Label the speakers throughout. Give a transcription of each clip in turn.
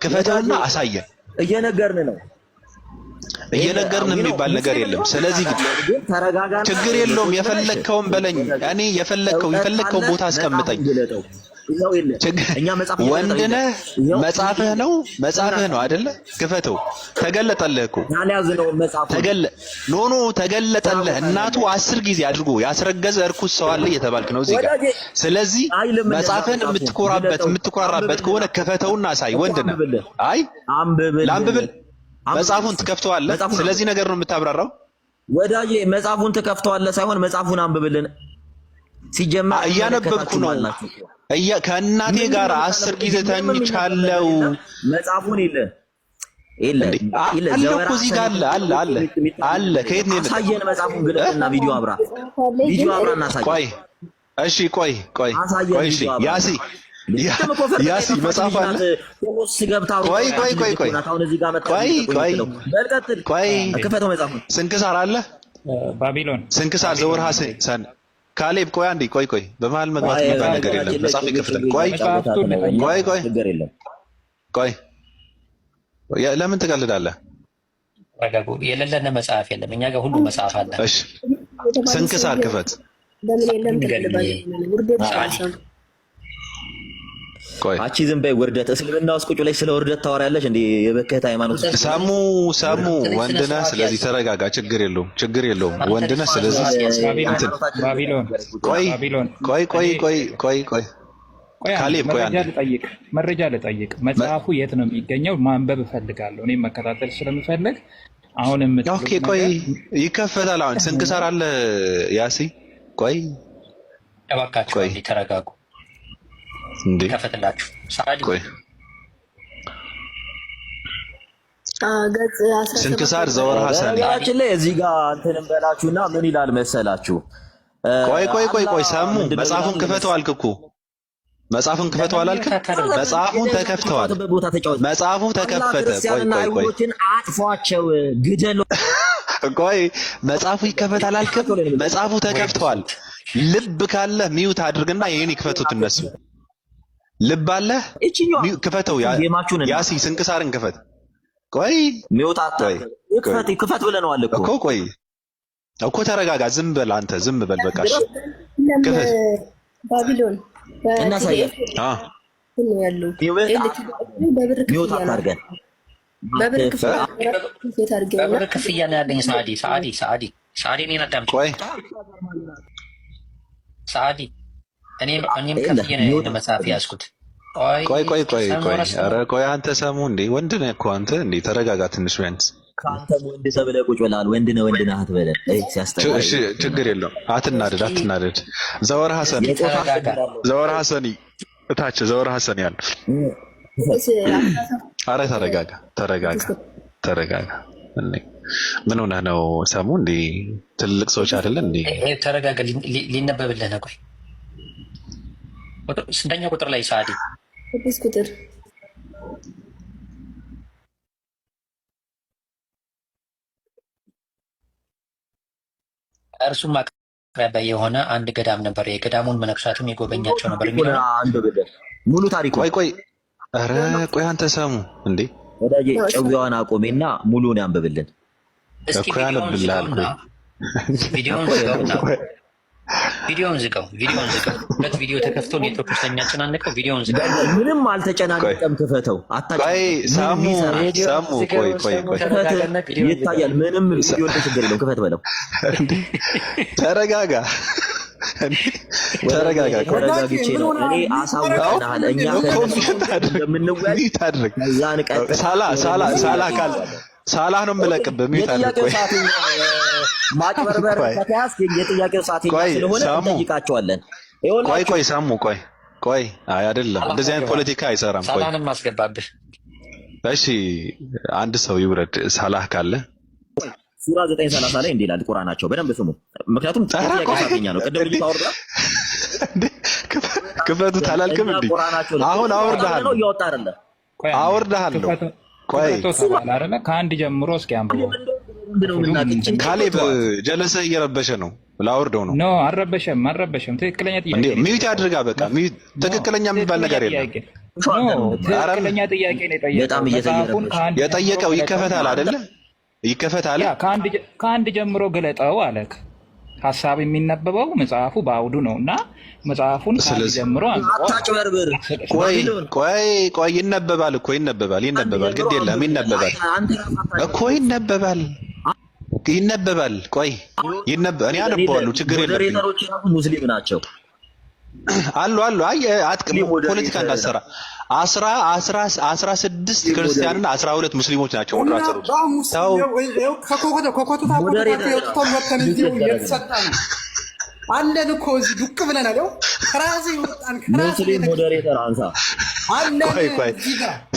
Speaker 1: ክፈተውና አሳየን።
Speaker 2: እየነገርን ነው
Speaker 1: እየነገርን የሚባል ነገር የለም። ስለዚህ ችግር የለውም። የፈለከውን በለኝ። እኔ የፈለከውን ቦታ አስቀምጠኝ። ወንድነህ መጽሐፍህ ነው አይደለ? ክፈተው። ተገለጠልህ እኮ ኖ ተገለጠልህ። እናቱ 10 ጊዜ አድርጎ ያስረገዘ እርኩስ ሰው አለ እየተባልክ ነው እዚህ ጋር። ስለዚህ መጽሐፍህን የምትኮራራበት ከሆነ ክፈተውና አሳይ። ወንድነህ አይ ላንብብል መጽሐፉን ትከፍተዋለህ። ስለዚህ ነገር ነው የምታብራራው
Speaker 2: ወዳጄ። መጽሐፉን ትከፍተዋለህ ሳይሆን መጽሐፉን አንብብልን። ሲጀመር
Speaker 1: እያነበብኩ ነው። ከእናቴ ጋር 10 ጊዜ ተኝቻለሁ።
Speaker 2: መጽሐፉን የለ
Speaker 1: አለ እኮ እዚህ ጋር አለ። ከየት ነው
Speaker 2: አሳየን? መጽሐፉን ግለጥና ቪዲዮ አብራ እናሳየን።
Speaker 1: ቆይ እሺ፣ ቆይ እሺ ያሲ መጽሐፍ አለ። ቆይ ስንክሳር አለ።
Speaker 3: ባቢሎን
Speaker 1: ስንክሳር ዘወርሃ ሰን ካሌብ ቆይ አንዴ ቆይ በመሀል መግባት የሚባል ነገር የለም። መጽሐፍ ይከፍተን። ቆይ ለምን ትቀልዳለህ?
Speaker 4: የሌለን መጽሐፍ የለም። እኛ ጋር ሁሉ መጽሐፍ አለ።
Speaker 1: እሺ ስንክሳር ክፈት።
Speaker 2: አቺ ዝም በይ። ውርደት እስልምና ውስጥ ቁጭ ብለሽ ስለ ውርደት ታወሪያለሽ እንዴ? የበከተ ሃይማኖት
Speaker 1: ሰሙ ወንድነህ። ስለዚህ ተረጋጋ። ችግር የለውም ወንድነህ። ስለዚህ ቆይ ካሌብ ቆይ
Speaker 3: መረጃ ልጠይቅ። መጽሐፉ የት ነው የሚገኘው? ማንበብ እፈልጋለሁ እኔም መከታተል ስለምፈልግ። አሁንም
Speaker 1: ኦኬ ቆይ ይከፈታል። አሁን ስንክሳር አለ ያሲ። ቆይ
Speaker 4: እባካችሁ ተረጋጉ።
Speaker 1: እንዴ
Speaker 4: ከፈተላችሁ ሳዲ
Speaker 1: ቆይ ስንክሳር ዘወርሃ ሰኔ
Speaker 2: ላይ እዚህ ጋር እንትን እንበላችሁና ምን ይላል መሰላችሁ?
Speaker 1: ቆይ ሰሙ መጽሐፉን ክፈተው አልክ እኮ። መጽሐፉን ክፈተው አላልክም? መጽሐፉን ተከፍተዋል። መጽሐፉ ተከፈተ። ቆይ
Speaker 2: አጥፏቸው ግደሎ።
Speaker 1: ቆይ መጽሐፉ ይከፈታል አላልክም? መጽሐፉ ተከፍተዋል። ልብ ካለ ሚውት አድርግና ይሄን ይክፈቱት እነሱ። ልብ አለ ክፈተው። ያሲ ስንክሳርን ክፈት። ቆይ
Speaker 2: ሚውት ክፈት ብለነዋል እኮ።
Speaker 1: ቆይ እኮ ተረጋጋ። ዝም በል አንተ ዝም በል በቃ። እሺ ክፈት።
Speaker 5: ባቢሎን
Speaker 2: እናሳየን
Speaker 5: ያለው
Speaker 2: ሚውት አድርገን
Speaker 4: በብር ክፍያ ነው ያለኝ። ሳዲ እኔን አዳምጪ።
Speaker 1: ቆይ
Speaker 4: ሳዲ እኔም ከፍዬ ነው መጽሐፍ ያዝኩት።
Speaker 1: ቆይ አንተ ሰሙ እንዴ? ወንድ ነህ እኮ አንተ እንዴ? ተረጋጋ ትንሽ ቢያንስ።
Speaker 2: ከአንተ ወንድ ተብለህ ቁጭ ብለሃል። ወንድ ነህ አትበለን።
Speaker 1: እሺ ችግር የለውም። አትናደድ። ዘወርሃ ሰኒ እታች ዘወርሃ ሰኒ ያለ። ኧረ ተረጋጋ። ምን ሆነህ ነው ሰሙ እንዴ? ትልቅ ሰዎች አይደለን እንዴ?
Speaker 4: ተረጋጋ። ሊነበብልህ ነው። ቆይ ስንተኛ ቁጥር ላይ ሳዲ?
Speaker 5: 6 ቁጥር
Speaker 4: እርሱም አቅራቢያ የሆነ አንድ ገዳም ነበር። የገዳሙን መነኮሳትም የጎበኛቸው ነበር የሚለው
Speaker 2: ሙሉ ታሪኩ።
Speaker 1: ቆይ ቆይ አንተ ሰሙ እንዴ?
Speaker 2: ወዳጄ ጨዋዋን አቆሜና ሙሉውን ያንብብልን።
Speaker 4: እስኪ ቪዲዮውን ዝጋው። ሁለት ቪዲዮ ተከፍቶ ኔትወርክ ውስጥ የሚያጨናንቀው ቪዲዮውን ዝጋው።
Speaker 2: ምንም አልተጨናነቀም። ክፈተው።
Speaker 1: ሰሙ ቆይ
Speaker 2: ይታያል። ምንም ቪዲዮ ችግር የለውም። ክፈት በለው። ተረጋጋ። ተረጋግቼ ነው እኔ አሳውቀናል። እኛ እንደምንወያይ
Speaker 1: ሳላህ ነው የምለቅብህ። ሚውት አድርግ።
Speaker 2: ማጭበርበር ከተያዝክ የጥያቄው ሰዓት ስለሆነ እንጠይቃቸዋለን።
Speaker 1: ቆይ ሰሙ ቆይ አይ አይደለም፣ እንደዚህ አይነት ፖለቲካ አይሰራም። ቆይ
Speaker 4: ሳላህንም ማስገባብህ።
Speaker 1: እሺ አንድ ሰው ይውረድ። ሳላህ ካለ
Speaker 2: ሱራ 9:30 ላይ እንዲህ ይላል ቁርአናቸው። በደንብ ስሙ፣ ምክንያቱም ጥያቄ ሰዓተኛ ነው። ቅድም ልጅ ታወርዳ
Speaker 1: ክፈቱት አላልክም እንዴ? አሁን አወርደሃለሁ።
Speaker 2: እያወጣ አይደለ?
Speaker 1: አወርደሃለሁ። ቆይ
Speaker 3: ከአንድ ጀምሮ እስኪ አንብበው።
Speaker 1: ካሌብ ጀለሰህ እየረበሸ ነው። ላወርደው ነው።
Speaker 3: ኖ አልረበሸም። ትክክለኛ ጥያቄ
Speaker 1: ሚዩት አድርጋ። በቃ ትክክለኛ የሚባል ነገር የለም።
Speaker 3: ትክክለኛ ጥያቄ ነው የጠየቀው።
Speaker 1: የጠየቀው ይከፈታል አይደለ? ይከፈታል።
Speaker 3: ከአንድ ጀምሮ ግለጠው አለክ። ሀሳብ የሚነበበው መጽሐፉ በአውዱ ነውና መጽሐፉን ከአንድ ጀምሮ
Speaker 2: አታጭበርብር።
Speaker 1: ቆይ ይነበባል እኮ ይነበባል። ግድ የለም ይነበባል እኮ ይነበባል። ቆይ እኔ አነበዋለሁ፣ ችግር የለም።
Speaker 2: ሞዴሬተሮች ሙስሊም ናቸው
Speaker 1: አሉ። አይ አጥቅም ፖለቲካ እንዳሰራ 16 ክርስቲያንና 12 ሙስሊሞች ናቸው ሞዴሬተሮች።
Speaker 6: አለን እኮ እዚህ ዱቅ ብለናል። ያው ከራሴ ወጣን
Speaker 2: ሙስሊም ሞዴሬተር አንሳ።
Speaker 1: ቆይ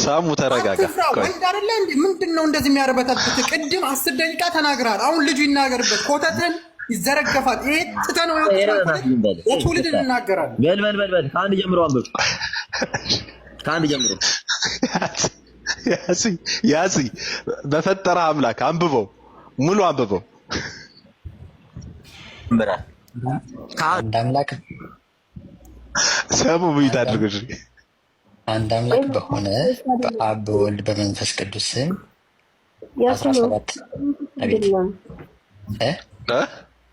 Speaker 1: ሳሙ ተረጋጋ።
Speaker 6: ወንድ አይደለ እንዴ? ምንድነው እንደዚህ የሚያረበታበት? ቅድም 10 ደቂቃ ተናግራል። አሁን ልጁ ይናገርበት። ኮተትን ይዘረገፋል። ይሄ ትተነው የትውልድ እንናገራለን።
Speaker 2: በል ከአንድ ጀምሮ አንብብ። ከአንድ ጀምሮ
Speaker 1: ያሲ በፈጠረ አምላክ አንብበው፣ ሙሉ አንብበው።
Speaker 4: አንድ አምላክ
Speaker 1: ሰሙ ምን ታድርጉሽ?
Speaker 4: አንድ አምላክ በሆነ በአብ በወልድ በመንፈስ ቅዱስ ስም 17 አቤት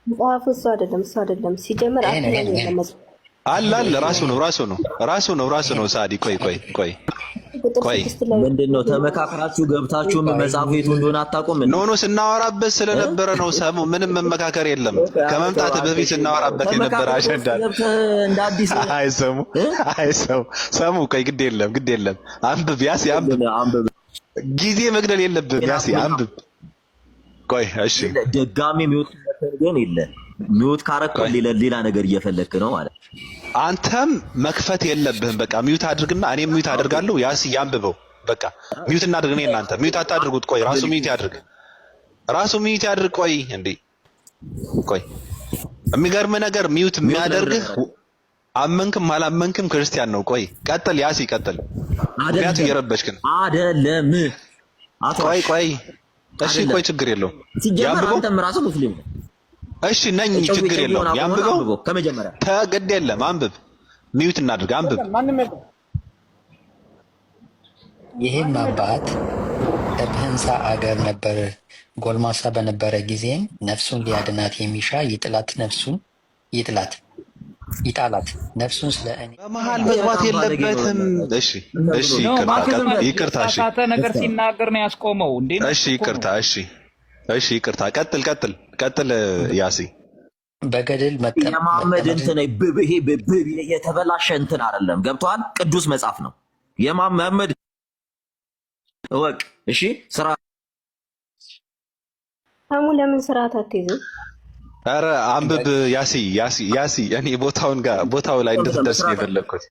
Speaker 5: መጽሐፉ እሱ አይደለም ሲጀምር
Speaker 1: አለ ራሱ ነው። ሳዲ ቆይ
Speaker 2: ምንድነው ተመካከራችሁ ገብታችሁ መጽሐፉ የቱ እንደሆነ አታውቁም?
Speaker 1: ኖ ስናወራበት ስለነበረ ነው። ሰሙ ምንም መመካከር የለም። ከመምጣት በፊት ስናወራበት የነበረ አጀንዳ
Speaker 2: እንደ አዲስ
Speaker 1: ሰሙ ቆይ ግድ የለም አንብብ። ያሲ አንብብ። ጊዜ መግደል የለብም። ያሲ አንብብ። ቆይ እሺ
Speaker 2: ደጋሚ የሚወጥ ግን የለ ሚውት ካረከው ሌላ ነገር እየፈለክ ነው ማለት።
Speaker 1: አንተም መክፈት የለብህም። በቃ ሚውት አድርግና እኔም ሚውት አድርጋለሁ። ያሲ ያንብበው። በቃ ሚውት እናድርግ። እኔ እናንተ ሚውት አታድርጉት። ቆይ ራሱ ሚውት ያድርግ። ቆይ እንዴ የሚገርም ነገር ሚውት የሚያደርግህ አመንክም አላመንክም ክርስቲያን ነው። ቆይ ቀጥል። ያሲ ቀጥል። ምክንያቱም እየረበሽክ ነው።
Speaker 2: አይደለም
Speaker 1: ቆይ እሺ ቆይ ችግር የለውም።
Speaker 2: ያንብበው። አንተም ራሱ ሙስሊም ነው።
Speaker 1: እሺ ነኝ ችግር የለውም። ያንብበው።
Speaker 2: ከመጀመሪያ
Speaker 1: ተገድ የለም። አንብብ። ሚውት እናድርግ። አንብብ።
Speaker 4: ይህም አባት በብህንሳ አገር ነበር። ጎልማሳ በነበረ ጊዜም ነፍሱን ሊያድናት የሚሻ ይጣላት ነፍሱን ስለ እኔ
Speaker 1: በመሃል መግባት የለበትም። እሺ ይቅርታ።
Speaker 3: ነገር ሲናገር ነው ያስቆመው እንዴ?
Speaker 1: እሺ ይቅርታ። ቀጥል ያሲ።
Speaker 4: በገድል
Speaker 2: የመሐመድ እንትን ይሄ የተበላሸ እንትን አይደለም። ገብቷል? ቅዱስ መጽሐፍ ነው የመሐመድ ወቅ። እሺ ስራ
Speaker 5: ታሙ ለምን ስርዓት አትይዝም?
Speaker 1: ኧረ አንብብ ያሲ። እኔ ቦታው ላይ እንድትደርስ ነው የፈለግኩት።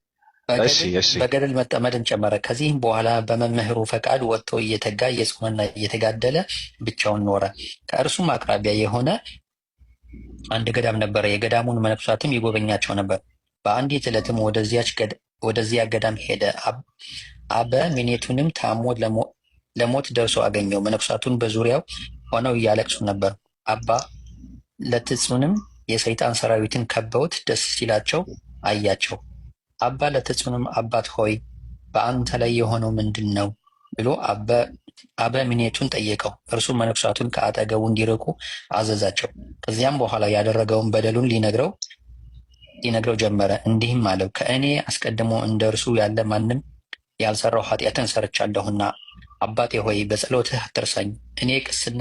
Speaker 1: እሺ
Speaker 4: በገደል መጠመድን ጨመረ። ከዚህም በኋላ በመምህሩ ፈቃድ ወጥቶ እየተጋ እየጾመና እየተጋደለ ብቻውን ኖረ። ከእርሱም አቅራቢያ የሆነ አንድ ገዳም ነበረ። የገዳሙን መነኮሳትም ይጎበኛቸው ነበር። በአንዲት ዕለትም ወደዚያ ገዳም ሄደ። አበ ሚኔቱንም ታሞ ለሞት ደርሶ አገኘው። መነኮሳቱን በዙሪያው ሆነው እያለቅሱ ነበር። አባ ለትጹንም የሰይጣን ሰራዊትን ከበውት ደስ ሲላቸው አያቸው። አባ ለትጹንም አባት ሆይ በአንተ ላይ የሆነው ምንድን ነው ብሎ አበምኔቱን ጠየቀው። እርሱ መነኮሳቱን ከአጠገቡ እንዲርቁ አዘዛቸው። ከዚያም በኋላ ያደረገውን በደሉን ሊነግረው ጀመረ። እንዲህም አለው፣ ከእኔ አስቀድሞ እንደ እርሱ ያለ ማንም ያልሰራው ኃጢአትን ሰርቻለሁና አባቴ ሆይ በጸሎትህ አትርሳኝ። እኔ ቅስና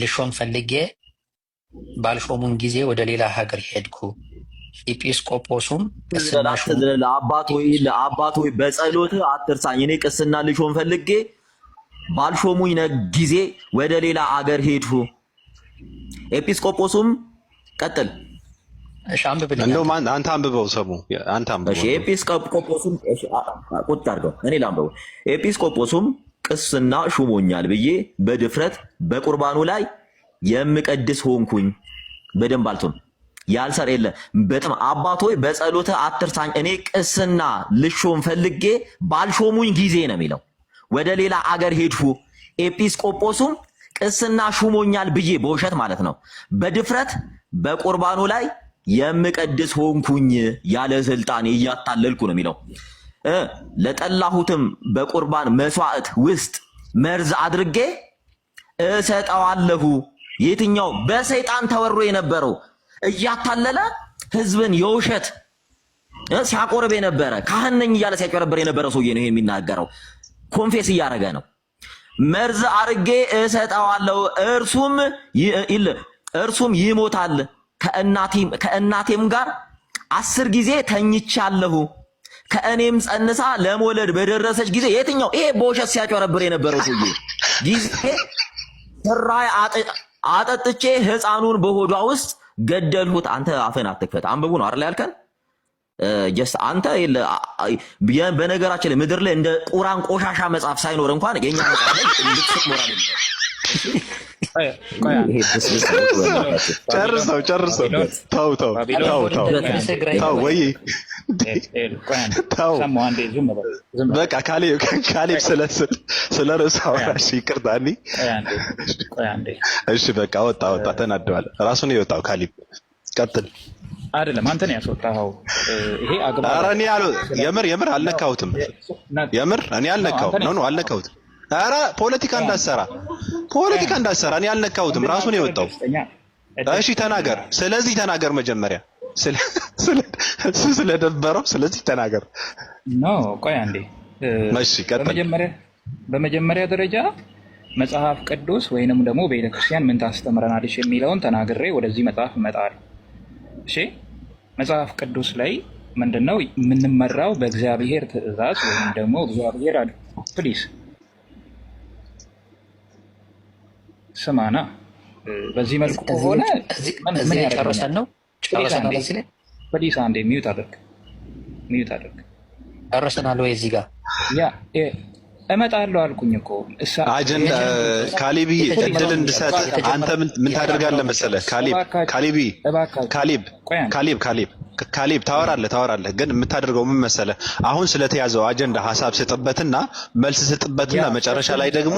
Speaker 4: ልሾም ፈልጌ ባልሾሙን ጊዜ ወደ ሌላ ሀገር ሄድኩ። ኤጲስቆጶሱም
Speaker 2: ለአባት ሆይ በጸሎትህ አትርሳኝ። እኔ ቅስና ልሾም ፈልጌ ባልሾሙኝ ጊዜ ወደ ሌላ አገር ሄድኩ። ኤጲስቆጶሱም ቀጥል።
Speaker 1: እንደውም አንተ አንብበው። ሰሙ አንተ አንብበው።
Speaker 2: ኤጲስቆጶሱም ቁጭ አድርገው እኔ ላንብበው። ኤጲስቆጶሱም ቅስና ሹሞኛል ብዬ በድፍረት በቁርባኑ ላይ የምቀድስ ሆንኩኝ። በደንብ አልቶን ያልሰር የለ በጣም አባት ሆይ በጸሎትህ አትርሳኝ። እኔ ቅስና ልሾም ፈልጌ ባልሾሙኝ ጊዜ ነው የሚለው። ወደ ሌላ አገር ሄድሁ። ኤጲስቆጶሱም ቅስና ሹሞኛል ብዬ በውሸት ማለት ነው በድፍረት በቁርባኑ ላይ የምቀድስ ሆንኩኝ ያለ ስልጣን እያታለልኩ ነው የሚለው። ለጠላሁትም በቁርባን መስዋዕት ውስጥ መርዝ አድርጌ እሰጠዋለሁ። የትኛው በሰይጣን ተወሮ የነበረው እያታለለ ህዝብን የውሸት ሲያቆርብ የነበረ ካህን ነኝ እያለ ሲያጨረብር የነበረ ሰውዬ ነው የሚናገረው። ኮንፌስ እያደረገ ነው። መርዝ አድርጌ እሰጠዋለሁ፣ እርሱም ይሞታል። ከእናቴም ጋር 10 ጊዜ ተኝቻለሁ። ከእኔም ጸንሳ ለመውለድ በደረሰች ጊዜ የትኛው ይሄ በውሸት ሲያጨረብር የነበረው ሰውዬ ጊዜ ስራይ አጠጥቼ ህፃኑን በሆዷ ውስጥ ገደልሁት። አንተ አፈን አትክፈት፣ አንብቡ ነው አይደል ያልከን? አንተ በነገራችን ላይ ምድር ላይ እንደ ቁራን ቆሻሻ መጽሐፍ ሳይኖር እንኳን የኛ መጽሐፍ ላይ እንድትስቅ ሞራል
Speaker 1: ጨርሰው ተው ወይ በቃ ካሌብ ስለ ርዕሱ አወራሽ። ይቅርታ እሺ በቃ ወጣ ተናደዋል። ራሱን የወጣው ካሌብ ቀጥል።
Speaker 3: አይደለም አንተ ነው ያስወጣኸው። ይሄ አግባብ
Speaker 1: ኧረ እኔ የምር አልነካሁትም። የምር እኔ አልነካሁትም። አልነካሁትም። ኧረ ፖለቲካ እንዳሰራ እኔ አልነካሁትም። ራሱ ነው የወጣው። እሺ ተናገር። ስለዚህ ተናገር መጀመሪያ ስለደበረው ስለዚህ ተናገር።
Speaker 3: ቆይ አንዴ።
Speaker 1: እሺ ቀጥል።
Speaker 3: በመጀመሪያ ደረጃ መጽሐፍ ቅዱስ ወይንም ደግሞ ቤተክርስቲያን ምን ታስተምረናለች የሚለውን ተናግሬ ወደዚህ መጽሐፍ እመጣለሁ። እሺ መጽሐፍ ቅዱስ ላይ ምንድነው የምንመራው? በእግዚአብሔር ትእዛዝ ወይም ደግሞ እግዚአብሔር ፕሊስ ስማና በዚህ መልኩ ከሆነ ምን ያጨርሰን ነው? ፕሊስ አንዴ ሚዩት አድርግ። ጨርሰናል ወይ? እዚህ ጋር እመጣለሁ አልኩኝ እኮ
Speaker 1: አጀንዳ ካሌብ እድል እንድሰጥ አንተ ምን ታደርጋለህ መሰለህ? ካሌብ ታወራለህ ግን የምታደርገው ምን መሰለህ? አሁን ስለተያዘው አጀንዳ ሀሳብ ስጥበትና መልስ ስጥበትና መጨረሻ ላይ ደግሞ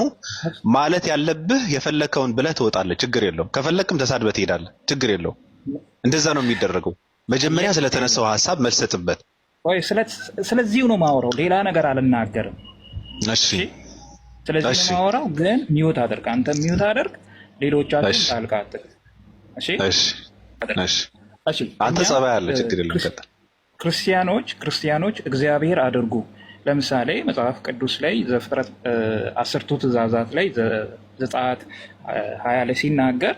Speaker 1: ማለት ያለብህ የፈለከውን ብለህ ትወጣለህ። ችግር የለውም። ከፈለክም ተሳድበህ ትሄዳለህ። ችግር የለውም። እንደዛ ነው የሚደረገው። መጀመሪያ ስለተነሳው ሀሳብ መልስ ስጥበት።
Speaker 3: ወይ ስለዚሁ ነው የማወራው። ሌላ ነገር አልናገርም።
Speaker 1: እሺ
Speaker 3: ስለዚህ ነው የማወራው። ግን ሚውት አድርግ። አንተ ሚውት አድርግ። ሌሎቻችሁ ጣልቃ አትግቡ። እሺ
Speaker 1: አንተ ጸባይ አለ። ችግር የለም። ቀጥል።
Speaker 3: ክርስቲያኖች እግዚአብሔር አድርጉ። ለምሳሌ መጽሐፍ ቅዱስ ላይ ዘፍጥረት 10ቱ ትእዛዛት ላይ ዘጸአት 20 ላይ ሲናገር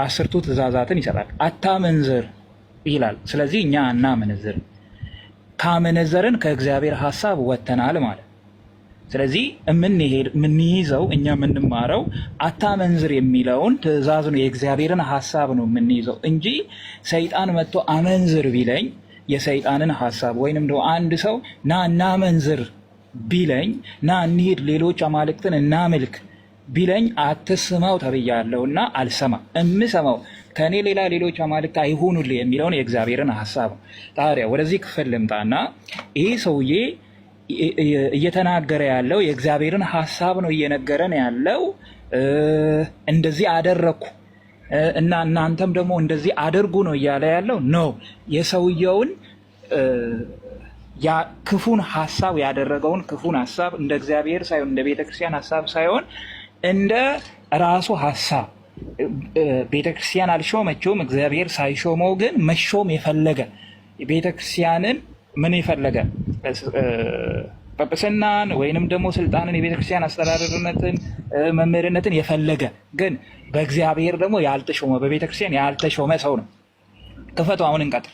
Speaker 3: 10ቱ ትእዛዛትን ይሰጣል። አታመንዝር ይላል። ስለዚህ እኛ አናመነዝር። ካመነዘርን ከእግዚአብሔር ሐሳብ ወተናል ማለት። ስለዚህ የምንይዘው እኛ የምንማረው አታመንዝር የሚለውን ትእዛዝ ነው፣ የእግዚአብሔርን ሐሳብ ነው የምንይዘው እንጂ ሰይጣን መጥቶ አመንዝር ቢለኝ የሰይጣንን ሐሳብ ወይንም ደግሞ አንድ ሰው ና እናመንዝር ቢለኝ ና እንሂድ ሌሎች አማልክትን እናምልክ ቢለኝ አትስማው ተብያለሁና አልሰማ። እምሰማው ከእኔ ሌላ ሌሎች አማልክት አይሁኑልህ የሚለውን የእግዚአብሔርን ሐሳብ ነው። ታዲያ ወደዚህ ክፍል ልምጣና ይህ ሰውዬ እየተናገረ ያለው የእግዚአብሔርን ሐሳብ ነው እየነገረን ያለው። እንደዚህ አደረኩ እና እናንተም ደግሞ እንደዚህ አድርጉ ነው እያለ ያለው ነው። የሰውየውን ክፉን ሐሳብ ያደረገውን ክፉን ሐሳብ እንደ እግዚአብሔር ሳይሆን እንደ ቤተክርስቲያን ሐሳብ ሳይሆን እንደ ራሱ ሐሳብ ቤተክርስቲያን አልሾመችውም። እግዚአብሔር ሳይሾመው ግን መሾም የፈለገ ቤተክርስቲያንን ምን የፈለገ ጵጵስናን ወይንም ደግሞ ስልጣንን የቤተክርስቲያን አስተዳደርነትን መምህርነትን የፈለገ ግን በእግዚአብሔር ደግሞ ያልተሾመ በቤተክርስቲያን ያልተሾመ ሰው ነው። ክፈቱ። አሁን እንቀጥል።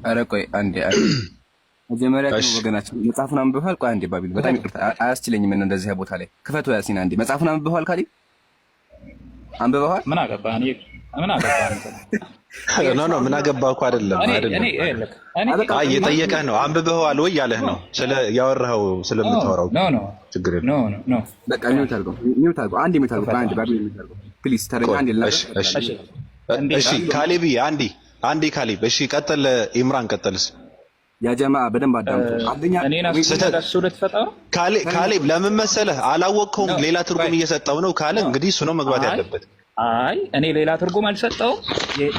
Speaker 7: ኧረ ቆይ አንዴ መጀመሪያ ወገናችን መጽሐፉን አንብበዋል? ቆይ አንዴ ባቢል በጣም ይቅርታ አያስችለኝም። ምን እንደዚህ ቦታ ላይ ክፈቱ። ያሲን አንዴ መጽሐፉን አንብበዋል? ካሊ አንብበዋል?
Speaker 3: ምን አገባህ? ምን አገባህ?
Speaker 1: ምን አገባህ እኮ አይደለም። እየጠየቀህ ነው። አንብበኸዋል ወይ ያለህ ነው። ያወራኸው ስለምታወራው ችግር የለም።
Speaker 7: በቃ ሚውት አድርገው። አንዴ ሚውት አድርገው። አንዴ ባቢል ሚውት አድርገው ፕሊዝ። ተረጋ አንዴ።
Speaker 1: እሺ ካሌብ አንዴ ካሌብ። እሺ ቀጥል። ኢምራን ቀጥልስ።
Speaker 7: ያ ጀማ በደንብ አዳምጡ።
Speaker 1: ካሌብ ለምን መሰለህ አላወቅኸውም። ሌላ ትርጉም እየሰጠው ነው ካለ እንግዲህ እሱ ነው መግባት ያለበት።
Speaker 3: አይ እኔ ሌላ ትርጉም አልሰጠውም።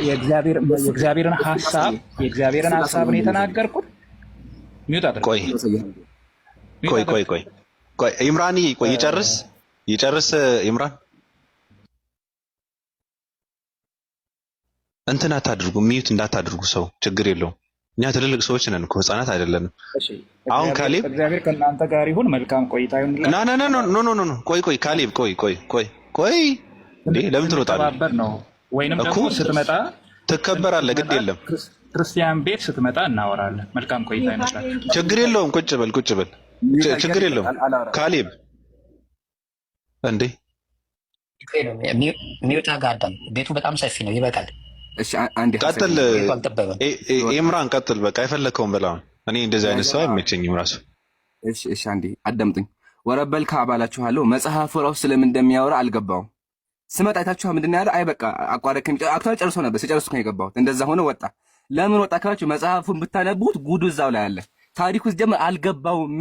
Speaker 3: የእግዚአብሔርን ሐሳብ ነው የተናገርኩት። ሚውት አድርግ።
Speaker 1: ቆይ ቆይ ቆይ ቆይ ቆይ ኢምራን ቆይ ይጨርስ ኢምራን። እንትን አታድርጉ፣ ሚዩት እንዳታድርጉ። ሰው ችግር የለውም። እኛ ትልልቅ ሰዎች ነን እኮ ህፃናት አይደለንም። አሁን ካሌብ
Speaker 3: እግዚአብሔር ከእናንተ ጋር ይሁን። መልካም ቆይታ ይሁንላችሁ።
Speaker 1: ኖ ቆይ ካሌብ ቆይ እንዴ ለምን ትሮጣለህ?
Speaker 3: ነው ወይንም ደግሞ ስትመጣ
Speaker 1: ትከበራለህ። ግድ የለም
Speaker 3: ክርስቲያን ቤት ስትመጣ እናወራለን። መልካም ቆይታ ይሁንላችሁ።
Speaker 1: ችግር የለውም። ቁጭ በል ችግር የለውም። ካሌብ እንዴ
Speaker 4: ሚውት አጋዳም። ቤቱ በጣም ሰፊ ነው፣ ይበቃል።
Speaker 7: እሺ አንዴ
Speaker 1: ቀጥል ኢምራን ቀጥል። በቃ የፈለከውን በላ። እኔ እንደዚህ አይነት ሰው አይመቸኝም ራሱ።
Speaker 7: እሺ አንዴ አዳምጡኝ። ወረበል ካባላችኋለሁ መጽሐፉ ራሱ ስለምን እንደሚያወራ አልገባውም። ስመጣ አይታችሁ ምንድን ነው ያለው? አይ በቃ አቋረጥከኝ። አክቹዋሊ ጨርሶ ነበር። ሲጨርሱ ነው የገባሁት። እንደዛ ሆነ ወጣ። ለምን ወጣ ካላችሁ መጽሐፉን ብታነቡት ጉዱ እዛው ላይ አለ። ታሪኩ ሲጀምር አልገባውም።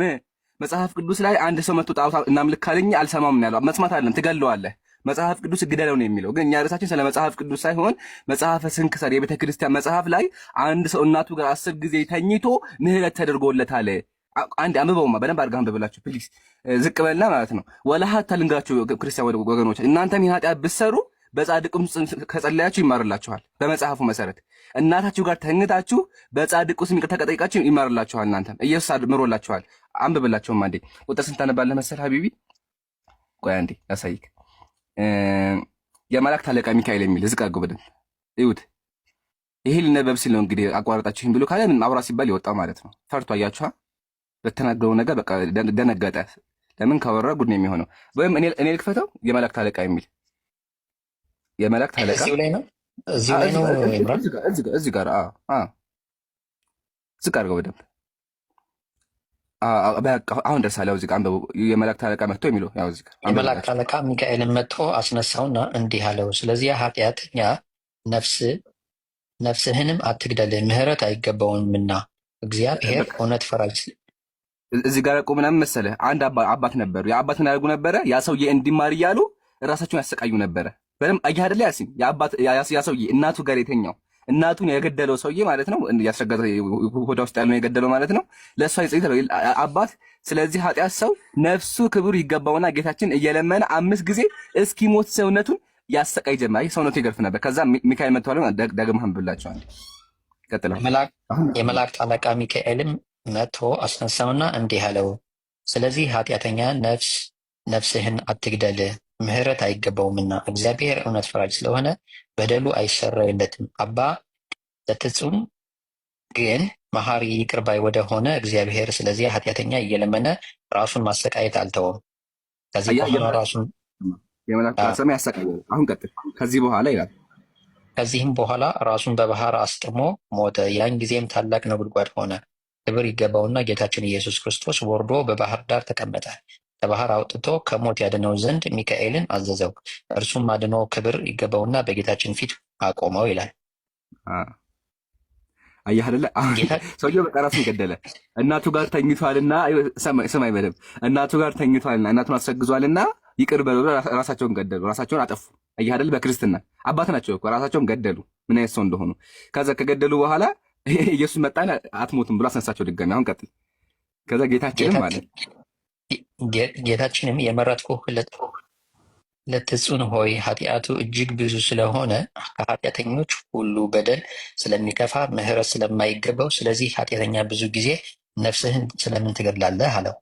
Speaker 7: መጽሐፍ ቅዱስ ላይ አንድ ሰው መጥቶ ጣዖት እናምልክ ካለኝ አልሰማም ነው ያለው። መስማት አይደለም ትገለዋለህ። መጽሐፍ ቅዱስ ግደለው ነው የሚለው። ግን እኛ ርዕሳችን ስለ መጽሐፍ ቅዱስ ሳይሆን መጽሐፈ ስንክሳር የቤተ ክርስቲያን መጽሐፍ ላይ አንድ ሰው እናቱ ጋር 10 ጊዜ ተኝቶ ምህረት ተደርጎለታል። አንድ አንብበውማ በደንብ አድርገህ አንብብላችሁ ፕሊዝ። ዝቅ በልና ማለት ነው። ወላሃታ ልንገራችሁ ክርስቲያን ወገኖች፣ እናንተም ኃጢአት ብትሰሩ በጻድቁም ከጸለያችሁ ይማርላችኋል። በመጽሐፉ መሰረት እናታችሁ ጋር ተኝታችሁ በጻድቁ ስም ይቅርታ ከጠየቃችሁ ይማርላችኋል። እናንተም ኢየሱስ አድምሮላችኋል። አንብብላችሁም አንዴ። ቁጥር ስንት ታነባለህ መሰል ሀቢቢ? ቆይ አንዴ ያሳይክ። የመላእክት አለቃ ሚካኤል የሚል ዝቅ አድርገው በደንብ እዩት። ይሄ ሊነበብ ሲል ነው እንግዲህ አቋረጣችሁኝ ብሎ ካለ ምን አውራ ሲባል ይወጣው ማለት ነው። ፈርቶ አያችኋ በተናገረው ነገር በቃ ደነገጠ። ለምን ካወራ ጉድ ነው የሚሆነው። ወይም እኔ ልክፈተው። የመላእክት አለቃ የሚል የመላእክት አለቃ
Speaker 4: እዚሁ ላይ ነው ኢምራን፣
Speaker 7: እዚህ ጋር ዝቅ አድርገው በደንብ አሁን ደርሳለሁ። እዚህ ጋር አንበቡ። የመላእክት አለቃ መጥቶ የሚለው ያው እዚህ ጋር
Speaker 4: የመላእክት አለቃ ሚካኤልን መጥቶ አስነሳውና እንዲህ አለው፣ ስለዚህ ኃጢአተኛ ነፍስህንም አትግደል፣ ምህረት አይገባውምና እግዚአብሔር እውነት ፈራጅ።
Speaker 7: እዚህ ጋር ቆም ምናምን መሰለህ። አንድ አባት ነበሩ። የአባት ምን ያደርጉ ነበረ? ያ ሰውዬ እንዲማር እያሉ ራሳቸውን ያሰቃዩ ነበረ። በደምብ አየህ አይደለ? ያሲን ያ ሰውዬ እናቱ ጋር የተኛው እናቱን የገደለው ሰውዬ ማለት ነው። ያስረገጠ ሆዷ ውስጥ ያለው የገደለው ማለት ነው። ለእሷ ይጽይት አባት። ስለዚህ ኃጢአት ሰው ነፍሱ ክብር ይገባውና ጌታችን እየለመነ 5 ጊዜ እስኪሞት ሰውነቱን ያሰቃይ ጀመረ። ሰውነቱ ይገርፍ ነበር። ከዛ ሚካኤል መጥቷል። ደግመህ አንብብላችኋል። ቀጥለው።
Speaker 4: የመላእክት አለቃ ሚካኤልም መጥቶ አስነሳውና እንዲህ አለው፣ ስለዚህ ኃጢአተኛ ነፍስህን አትግደል፣ ምህረት አይገባውምና እግዚአብሔር እውነት ፈራጅ ስለሆነ በደሉ አይሰረይለትም። አባ ለትጹን ግን መሐሪ ይቅር ባይ ወደ ሆነ እግዚአብሔር ስለዚህ ኃጢአተኛ እየለመነ ራሱን ማሰቃየት አልተወም። ከዚህ በኋላ ራሱን
Speaker 7: የመላእክት ሰማይ ያሰቃያል። አሁን ቀጥል። ከዚህ በኋላ ይላል፣
Speaker 4: ከዚህም በኋላ ራሱን በባህር አስጥሞ ሞተ። ያን ጊዜም ታላቅ ነጎድጓድ ሆነ። ክብር ይገባውና ጌታችን ኢየሱስ ክርስቶስ ወርዶ በባህር ዳር ተቀመጠ። ከባህር አውጥቶ ከሞት ያድነው ዘንድ ሚካኤልን አዘዘው። እርሱም አድኖ ክብር ይገባውና በጌታችን ፊት አቆመው ይላል።
Speaker 7: አየህ አይደለ? ሰውየው በቃ ራሱን ገደለ። እናቱ ጋር ተኝቷልና ሰማይ በደምብ እናቱ ጋር ተኝቷልና እናቱን አስረግዟልና ይቅር በለው ራሳቸውን ገደሉ። ራሳቸውን አጠፉ። አየህ አይደለ? በክርስትና አባት ናቸው እኮ ራሳቸውን ገደሉ። ምን አይነት ሰው እንደሆኑ። ከዛ ከገደሉ በኋላ ኢየሱስ መጣና አትሞትም ብሎ አስነሳቸው ድጋሚ። አሁን ቀጥል። ከዛ ጌታችንም ማለት
Speaker 4: ጌታችንም የመረጥኩህ ለትጹን ሆይ ኃጢአቱ እጅግ ብዙ ስለሆነ ከኃጢአተኞች ሁሉ በደል ስለሚከፋ ምሕረት ስለማይገባው ስለዚህ ኃጢአተኛ ብዙ ጊዜ ነፍስህን ስለምን ትገድላለህ አለው።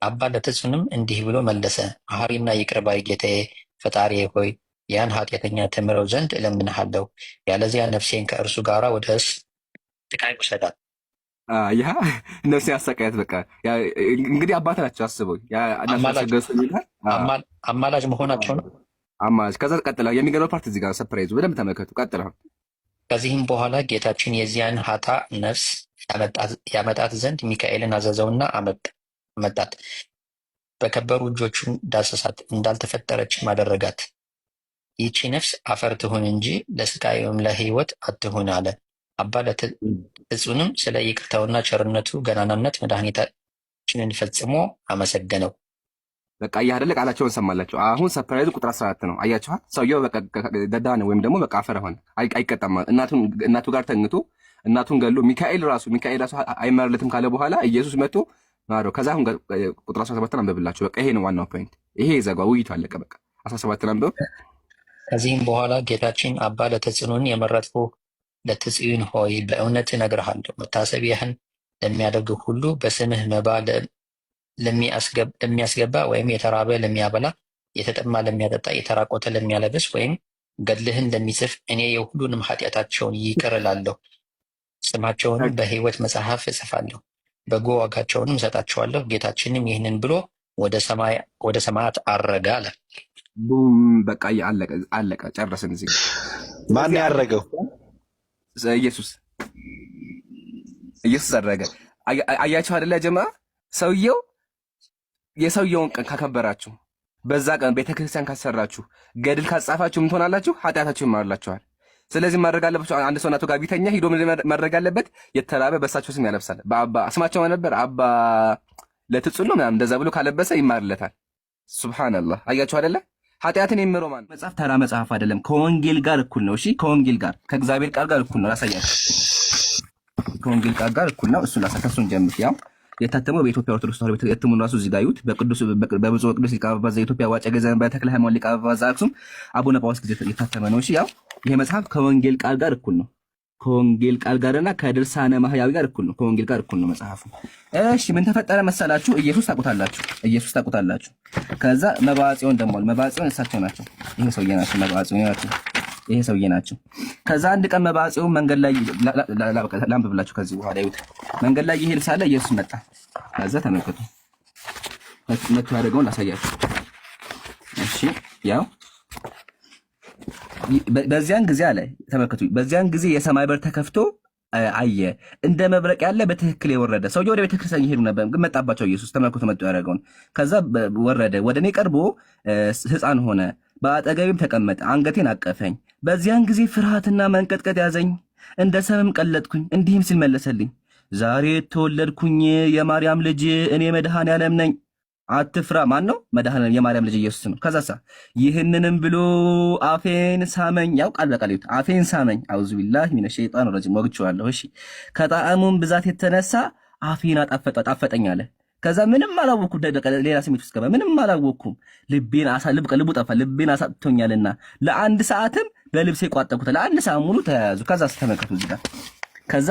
Speaker 4: አባ ለትጹንም እንዲህ ብሎ መለሰ፣ መሐሪና ይቅር ባይ ጌታዬ ፈጣሪዬ ሆይ ያን ኃጢአተኛ ትምረው ዘንድ እለምንሃለሁ፣ ያለዚያ ነፍሴን ከእርሱ ጋር ወደ ስቃይ ውሰዳት።
Speaker 7: ያ ነፍሴ ያሰቃያት። በቃ እንግዲህ አባት ናቸው አስበው።
Speaker 4: አማላጅ መሆናቸው ነው።
Speaker 7: አማላጅ። ከዛ ቀጥላ የሚገርመው ፓርት እዚህ ጋር ሰፕራይዙ በደንብ ተመልከቱ። ቀጥላ
Speaker 4: ከዚህም በኋላ ጌታችን የዚያን ኃጣ ነፍስ ያመጣት ዘንድ ሚካኤልን አዘዘውና አመጣት። በከበሩ እጆቹን ዳሰሳት፣ እንዳልተፈጠረችም አደረጋት። ይህቺ ነፍስ አፈር ትሁን እንጂ ለስቃይ ወይም ለሕይወት አትሁን አለ። አባ ለትጹንም ስለ ይቅርታውና ቸርነቱ ገናናነት መድኃኒታችንን ፈጽሞ አመሰገነው።
Speaker 7: በቃ አየህ አይደለ? ቃላቸውን ሰማላቸው። አሁን ሰፕራይዙ ቁጥር 14 ነው። አያችኋል? ሰውየው በቃ ደዳነ ወይም ደግሞ በቃ አፈር ሆነ። አይቀጣም። እናቱ ጋር ተኝቶ እናቱን ገሎ ሚካኤል ራሱ አይማርለትም ካለ በኋላ ኢየሱስ መጥቶ ማረው። ከዛ አሁን ቁጥር 17 አንብብላችሁ። በቃ ይሄ ነው ዋናው ፖይንት። ይሄ ዘጋ ውይይቱ አለቀ። በቃ 17 አንብብ።
Speaker 4: ከዚህም በኋላ ጌታችን አባ ለተጽኑን የመረጥኩ ለትጽዩን ሆይ በእውነት እነግርሃለሁ መታሰቢያህን ለሚያደርግ ሁሉ በስምህ መባ ለሚያስገባ ወይም የተራበ ለሚያበላ የተጠማ ለሚያጠጣ የተራቆተ ለሚያለብስ ወይም ገድልህን ለሚጽፍ እኔ የሁሉንም ኃጢአታቸውን ይቅር እላለሁ፣ ስማቸውንም በሕይወት መጽሐፍ እጽፋለሁ፣ በጎ ዋጋቸውንም እሰጣቸዋለሁ። ጌታችንም ይህንን ብሎ ወደ ሰማያት አረገ አለ።
Speaker 7: ቡም በቃ አለቀ ጨረስን። እዚህ
Speaker 1: ማን ያረገው?
Speaker 7: ኢየሱስ አረገ። አያችሁ አይደለ ጀማ? የሰውየውን ቀን ካከበራችሁ፣ በዛ ቀን ቤተክርስቲያን ካሰራችሁ፣ ገድል ካጻፋችሁ ምን ትሆናላችሁ? ኃጢአታችሁ ይማርላችኋል። ስለዚህ ማድረግ አለባችሁ። አንድ ሰው እናቱ ጋር ቢተኛ ሂዶ ማድረግ አለበት? የተራበ በእሳቸው ስም ያለብሳል። በአባ ስማቸው ነበር አባ ለትጹን ነው ምናምን እንደዛ ብሎ ካለበሰ ይማርለታል። ሱብሃንአላህ። አያችሁ አይደለ? ኃጢአትን የሚምረው ማን? መጽሐፍ ተራ መጽሐፍ አይደለም። ከወንጌል ጋር እኩል ነው። እሺ ከወንጌል ጋር ከእግዚአብሔር ቃል ጋር እኩል ነው። ላሳያችሁ። ከወንጌል ቃል ጋር እኩል ነው። እሱን ላሳከሱን ጀምር። ያው የታተመው በኢትዮጵያ ኦርቶዶክስ ተዋሕዶ ቤተክርስቲያን ራሱ እዚህ ጋር ይዩት። በብፁዕ ቅዱስ ሊቀ ጳጳስ ዘኢትዮጵያ ዋጨ ገዘ በተክለ ሃይማኖት ሊቀ ጳጳስ ዘአክሱም አቡነ ጳውሎስ ጊዜ የታተመ ነው። እሺ ያው ይሄ መጽሐፍ ከወንጌል ቃል ጋር እኩል ነው። ከወንጌል ቃል ጋርና ከድርሳነ ማህያዊ ጋር እኩል ነው። ከወንጌል ጋር እኩል ነው መጽሐፉ። እሺ ምን ተፈጠረ መሰላችሁ? ኢየሱስ ታውቁታላችሁ። ከዛ መባጽዮን ደግሞ መባጽዮን እሳቸው ናቸው። ይሄ ሰውዬ ናቸው። መባጽዮን ናቸው። ይሄ ሰውዬ ናቸው። ከዛ አንድ ቀን መባጽዮን መንገድ ላይ ላንብብላችሁ። ከዚህ በኋላ ይሁት መንገድ ላይ ይሄድ ሳለ ኢየሱስ መጣ። ከዛ ተመልከቱ መጥቶ ያደረገውን ላሳያችሁ። እሺ ያው በዚያን ጊዜ አለ ተመልከቱ። በዚያን ጊዜ የሰማይ በር ተከፍቶ አየ፣ እንደ መብረቅ ያለ በትክክል የወረደ። ሰውዬው ወደ ቤተክርስቲያን እየሄዱ ነበር፣ ግን መጣባቸው ኢየሱስ። ተመልከቱ መጥቶ ያደረገውን። ከዛ ወረደ፣ ወደ እኔ ቀርቦ ሕፃን ሆነ፣ በአጠገቤም ተቀመጠ፣ አንገቴን አቀፈኝ። በዚያን ጊዜ ፍርሃትና መንቀጥቀጥ ያዘኝ፣ እንደ ሰምም ቀለጥኩኝ። እንዲህም ሲል መለሰልኝ፣ ዛሬ የተወለድኩኝ የማርያም ልጅ እኔ መድኃኔዓለም ነኝ። አትፍራ። ማን ነው? መድኃኔዓለም የማርያም ልጅ ኢየሱስ ነው። ከዛሳ ይህንንም ብሎ አፌን ሳመኝ። ያው ቃል በቃል ይሁት አፌን ሳመኝ። አውዙ ቢላሂ ሚነ ሸይጣን ረጂም። ወግቼዋለሁ። እሺ ከጣዕሙም ብዛት የተነሳ አፌን ጣፈጠኝ አለ። ከዛ ምንም አላወኩም። ሌላ ስሜት ውስጥ ገባ። ምንም አላወኩም። ልቡ ጠፋ። ልቤን አሳጥቶኛልና ለአንድ ሰዓትም በልብሴ ቋጠርኩት። ለአንድ ሰዓት ሙሉ ተያያዙ። ከዛ ተመልከቱ እዚህ ጋር። ከዛ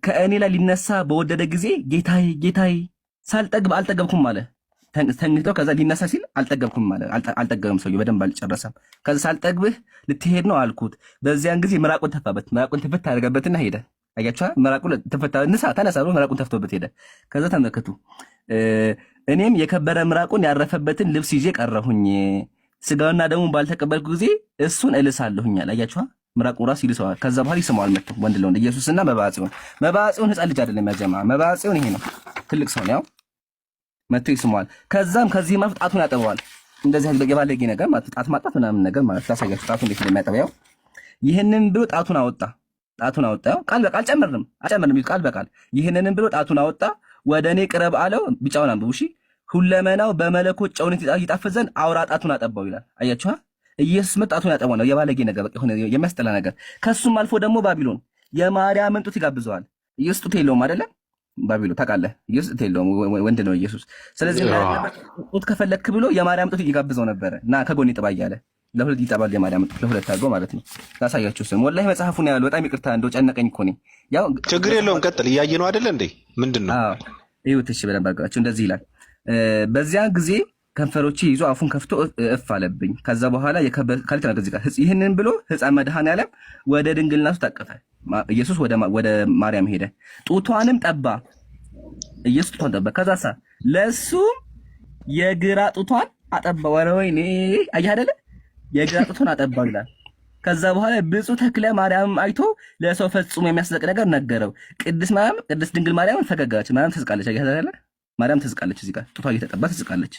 Speaker 7: ከእኔ ላይ ሊነሳ በወደደ ጊዜ ጌታዬ ሳልጠግብ አልጠገብኩም አለ። ተኝተው ከዛ ሊነሳ ሲል አልጠገብኩም አለ። አልጠገብም፣ ሰውዬው በደንብ አልጨረሰም። ከዛ ሳልጠግብህ ልትሄድ ነው አልኩት። በዚያን ጊዜ ምራቁን ተፋበት። ምራቁን ትፍት አደረገበትና ሄደ። አያችኋ? ምራቁን ተፈታ። ተነሳ ብሎ ምራቁን ተፍቶበት ሄደ። ከዛ ተመልከቱ። እኔም የከበረ ምራቁን ያረፈበትን ልብስ ይዤ ቀረሁኝ። ስጋውና ደሙን ባልተቀበልኩ ጊዜ እሱን እልሳለሁኝ አለ። አያችኋ? ምራቁን ራስ ይልሰዋል። ከዛ በኋላ ይስመዋል። መጥቶ ወንድ ለወንድ ኢየሱስና መባጽዮን ሕፃን ልጅ አይደለም ያጀማ። መባጽዮን ይሄ ነው፣ ትልቅ ሰው ነው። መጥቶ ይስመዋል። ከዛም ከዚህ ማፍ ጣቱን ያጠበዋል። እንደዚህ የባለጌ ነገር ማለት ጣት ማጣት ምናምን ነገር ማለት ታሳያችሁ። ጣቱን እንዴት እንደሚያጠበው ይህንን ብሎ ጣቱን አወጣ። ያው ቃል በቃል አልጨመርንም ይል ቃል በቃል ይህንንም ብሎ ጣቱን አወጣ። ወደ እኔ ቅረብ አለው። ቢጫውን አንብቡ እሺ። ሁለመናው በመለኮት ጨውነት ይጣፍጥ ዘንድ አውራ ጣቱን አጠባው ይላል። አያችኋ? ኢየሱስ ጣቱን ያጠባው ነው። የባለጌ ነገር በቃ የሆነ የሚያስጠላ ነገር። ከሱም አልፎ ደግሞ ባቢሎን የማርያምን ጡት ይጋብዘዋል። ኢየሱስ ጡት የለውም አይደለ? ባቢሎን ታውቃለህ፣ ኢየሱስ ጡት የለውም፣ ወንድ ነው ኢየሱስ። ስለዚህ ጡት ከፈለክ ብሎ የማርያም ጡት ይጋብዘው ነበረ እና ከጎን ይጥባ እያለ ለሁለት ይጠባል። የማርያም ጡት ለሁለት አድርጎ ማለት ነው። ላሳያችሁ ስም ወላሂ መጽሐፉን ያለው በጣም ይቅርታ እንደው ጨነቀኝ እኮ እኔ። ያው
Speaker 1: ችግር የለውም ቀጥል። እያየ ነው አይደለ እንዴ? ምንድን ነው?
Speaker 7: አዎ ይሁት። እሺ በደንብ አድርጋችሁ እንደዚህ ይላል። በዚያን ጊዜ ከንፈሮቼ ይዞ አፉን ከፍቶ እፍ አለብኝ። ከዛ በኋላ ካሊት ነው ከዚህ ጋር ይህንን ብሎ ሕፃን መድኃኔዓለም ወደ ድንግልናቱ ታቀፈ። ኢየሱስ ወደ ማርያም ሄደ፣ ጡቷንም ጠባ። ኢየሱስ ጡቷን ጠባ። ከዛሳ ለሱም የግራ ጡቷን አጠባ። ወይኔ አየህ አይደለ? የግራ ጡቷን አጠባው ይላል። ከዛ በኋላ ብፁዕ ተክለ ማርያም አይቶ ለሰው ፈጽሞ የሚያስደንቅ ነገር ነገረው። ቅድስት ድንግል ማርያም ፈገጋች። ማርያም ትስቃለች። አየህ አይደለ? ማርያም ትስቃለች። እዚህ ጋር ጡቷ እየተጠባ ትስቃለች።